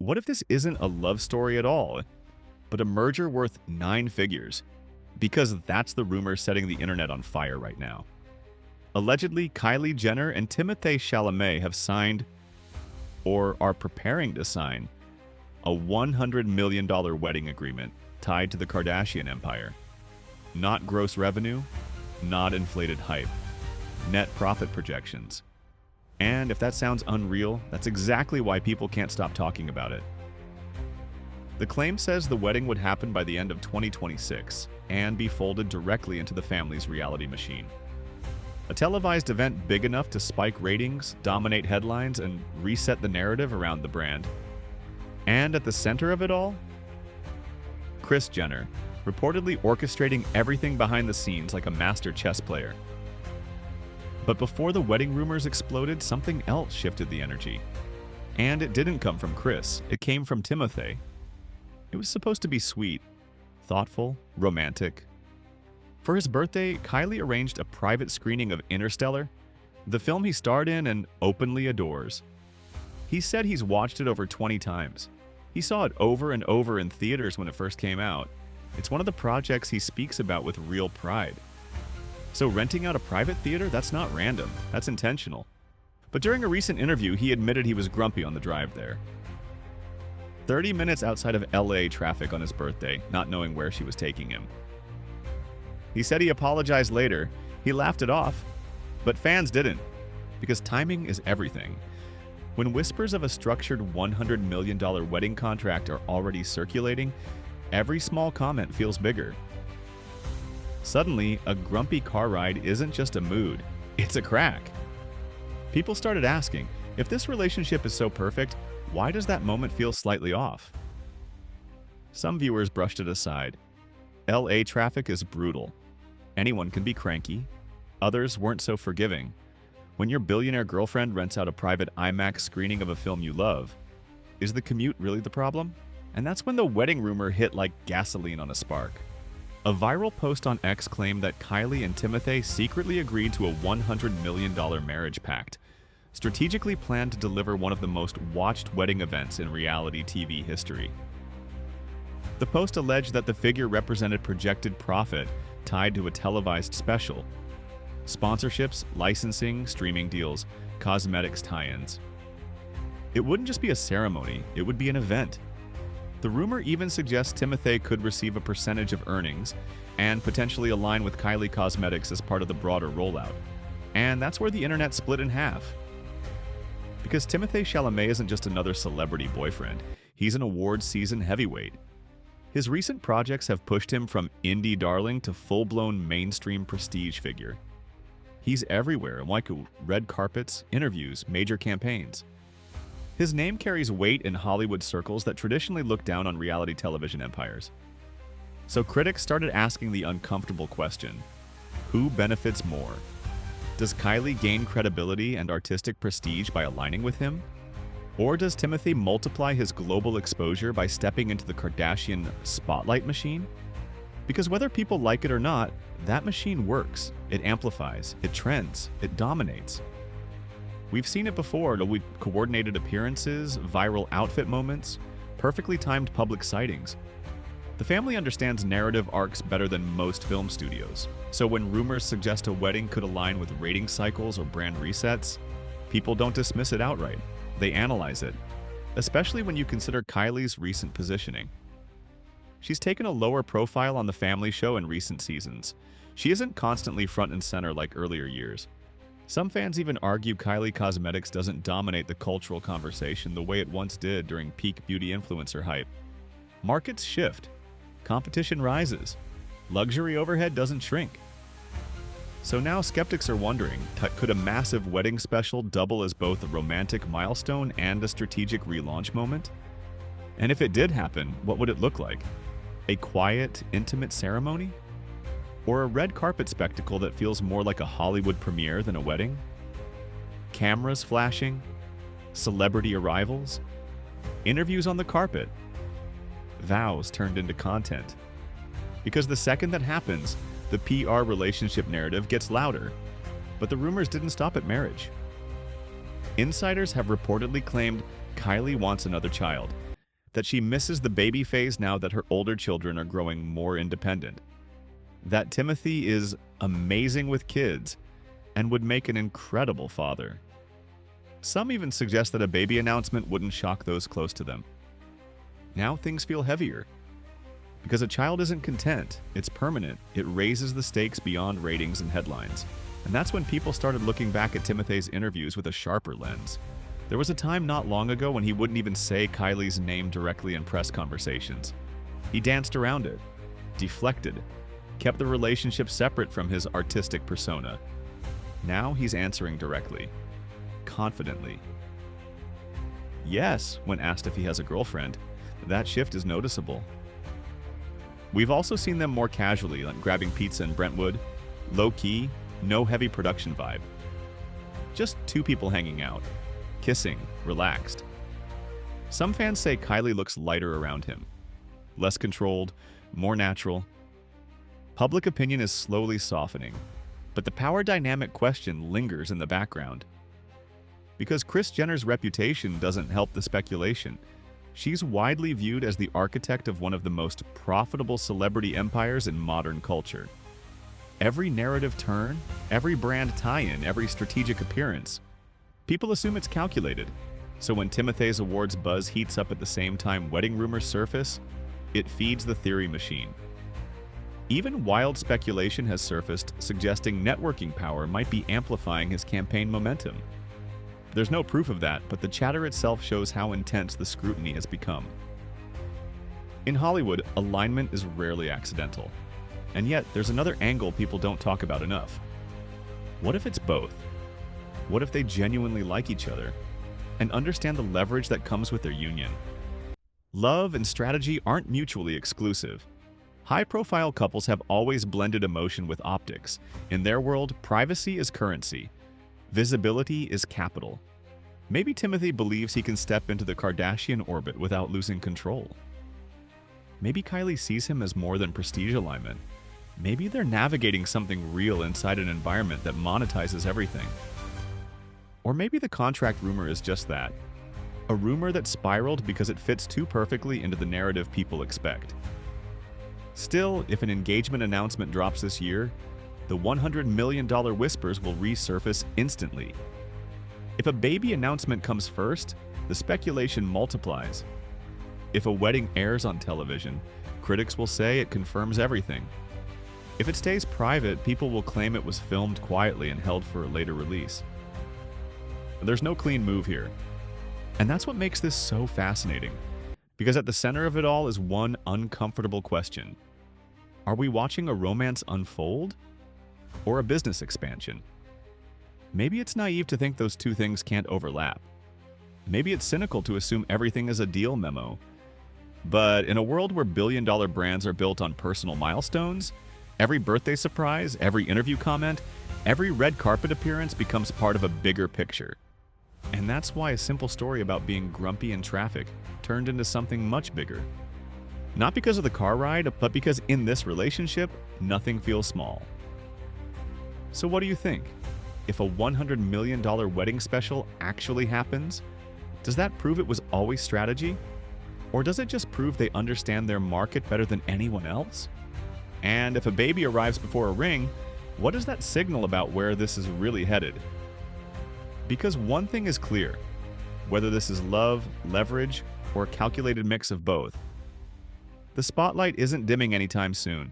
What if this isn't a love story at all, but a merger worth 9 figures? Because that's the rumor setting the internet on fire right now. Allegedly, Kylie Jenner and Timothée Chalamet have signed, or are preparing to sign, a $100 million wedding agreement tied to the Kardashian empire. Not gross revenue, not inflated hype, net profit projections. And if that sounds unreal, that's exactly why people can't stop talking about it. The claim says the wedding would happen by the end of 2026 and be folded directly into the family's reality machine. A televised event big enough to spike ratings, dominate headlines, and reset the narrative around the brand. And at the center of it all, Kris Jenner, reportedly orchestrating everything behind the scenes like a master chess player. But before the wedding rumors exploded, something else shifted the energy. And it didn't come from Kris, it came from Timothée. It was supposed to be sweet, thoughtful, romantic. For his birthday, Kylie arranged a private screening of Interstellar, the film he starred in and openly adores. He said he's watched it over 20 times. He saw it over and over in theaters when it first came out. It's one of the projects he speaks about with real pride. So renting out a private theater, that's not random, that's intentional. But during a recent interview, he admitted he was grumpy on the drive there. 30 minutes outside of LA traffic on his birthday, not knowing where she was taking him. He said he apologized later. He laughed it off, but fans didn't, because timing is everything. When whispers of a structured $100 million wedding contract are already circulating, every small comment feels bigger. Suddenly, a grumpy car ride isn't just a mood, it's a crack. People started asking, if this relationship is so perfect, why does that moment feel slightly off? Some viewers brushed it aside. LA traffic is brutal. Anyone can be cranky. Others weren't so forgiving. When your billionaire girlfriend rents out a private IMAX screening of a film you love, is the commute really the problem? And that's when the wedding rumor hit like gasoline on a spark. A viral post on X claimed that Kylie and Timothée secretly agreed to a $100 million marriage pact, strategically planned to deliver one of the most watched wedding events in reality TV history. The post alleged that the figure represented projected profit tied to a televised special, sponsorships, licensing, streaming deals, cosmetics tie-ins. It wouldn't just be a ceremony, it would be an event. The rumor even suggests Timothée could receive a percentage of earnings and potentially align with Kylie Cosmetics as part of the broader rollout. And that's where the internet split in half. Because Timothée Chalamet isn't just another celebrity boyfriend, he's an awards season heavyweight. His recent projects have pushed him from indie darling to full-blown mainstream prestige figure. He's everywhere, like red carpets, interviews, major campaigns. His name carries weight in Hollywood circles that traditionally look down on reality television empires. So critics started asking the uncomfortable question, who benefits more? Does Kylie gain credibility and artistic prestige by aligning with him? Or does Timothée multiply his global exposure by stepping into the Kardashian spotlight machine? Because whether people like it or not, that machine works. It amplifies, it trends, it dominates. We've seen it before with coordinated appearances, viral outfit moments, perfectly timed public sightings. The family understands narrative arcs better than most film studios, so when rumors suggest a wedding could align with rating cycles or brand resets, people don't dismiss it outright. They analyze it, especially when you consider Kylie's recent positioning. She's taken a lower profile on the family show in recent seasons. She isn't constantly front and center like earlier years. Some fans even argue Kylie Cosmetics doesn't dominate the cultural conversation the way it once did during peak beauty influencer hype. Markets shift. Competition rises. Luxury overhead doesn't shrink. So now skeptics are wondering, could a massive wedding special double as both a romantic milestone and a strategic relaunch moment? And if it did happen, what would it look like? A quiet, intimate ceremony? Or a red carpet spectacle that feels more like a Hollywood premiere than a wedding? Cameras flashing? Celebrity arrivals? Interviews on the carpet? Vows turned into content? Because the second that happens, the PR relationship narrative gets louder. But the rumors didn't stop at marriage. Insiders have reportedly claimed Kylie wants another child, that she misses the baby phase now that her older children are growing more independent, that Timothée is amazing with kids and would make an incredible father. Some even suggest that a baby announcement wouldn't shock those close to them. Now things feel heavier. Because a child isn't content, it's permanent, it raises the stakes beyond ratings and headlines. And that's when people started looking back at Timothée's interviews with a sharper lens. There was a time not long ago when he wouldn't even say Kylie's name directly in press conversations. He danced around it, deflected, kept the relationship separate from his artistic persona. Now he's answering directly, confidently. Yes, when asked if he has a girlfriend, that shift is noticeable. We've also seen them more casually, like grabbing pizza in Brentwood, low-key, no heavy production vibe. Just two people hanging out, kissing, relaxed. Some fans say Kylie looks lighter around him, less controlled, more natural. Public opinion is slowly softening, but the power dynamic question lingers in the background. Because Kris Jenner's reputation doesn't help the speculation. She's widely viewed as the architect of one of the most profitable celebrity empires in modern culture. Every narrative turn, every brand tie-in, every strategic appearance, people assume it's calculated. So when Timothée's awards buzz heats up at the same time wedding rumors surface, it feeds the theory machine. Even wild speculation has surfaced suggesting networking power might be amplifying his campaign momentum. There's no proof of that, but the chatter itself shows how intense the scrutiny has become. In Hollywood, alignment is rarely accidental. And yet, there's another angle people don't talk about enough. What if it's both? What if they genuinely like each other and understand the leverage that comes with their union? Love and strategy aren't mutually exclusive. High-profile couples have always blended emotion with optics. In their world, privacy is currency. Visibility is capital. Maybe Timothée believes he can step into the Kardashian orbit without losing control. Maybe Kylie sees him as more than prestige alignment. Maybe they're navigating something real inside an environment that monetizes everything. Or maybe the contract rumor is just that. A rumor that spiraled because it fits too perfectly into the narrative people expect. Still, if an engagement announcement drops this year, the $100 million whispers will resurface instantly. If a baby announcement comes first, the speculation multiplies. If a wedding airs on television, critics will say it confirms everything. If it stays private, people will claim it was filmed quietly and held for a later release. There's no clean move here. And that's what makes this so fascinating. Because at the center of it all is one uncomfortable question. Are we watching a romance unfold? Or a business expansion? Maybe it's naive to think those two things can't overlap. Maybe it's cynical to assume everything is a deal memo. But in a world where billion-dollar brands are built on personal milestones, every birthday surprise, every interview comment, every red carpet appearance becomes part of a bigger picture. And that's why a simple story about being grumpy in traffic turned into something much bigger. Not because of the car ride, but because in this relationship, nothing feels small. So what do you think? If a $100 million wedding special actually happens, does that prove it was always strategy? Or does it just prove they understand their market better than anyone else? And if a baby arrives before a ring, what does that signal about where this is really headed? Because one thing is clear, whether this is love, leverage, or a calculated mix of both, the spotlight isn't dimming anytime soon.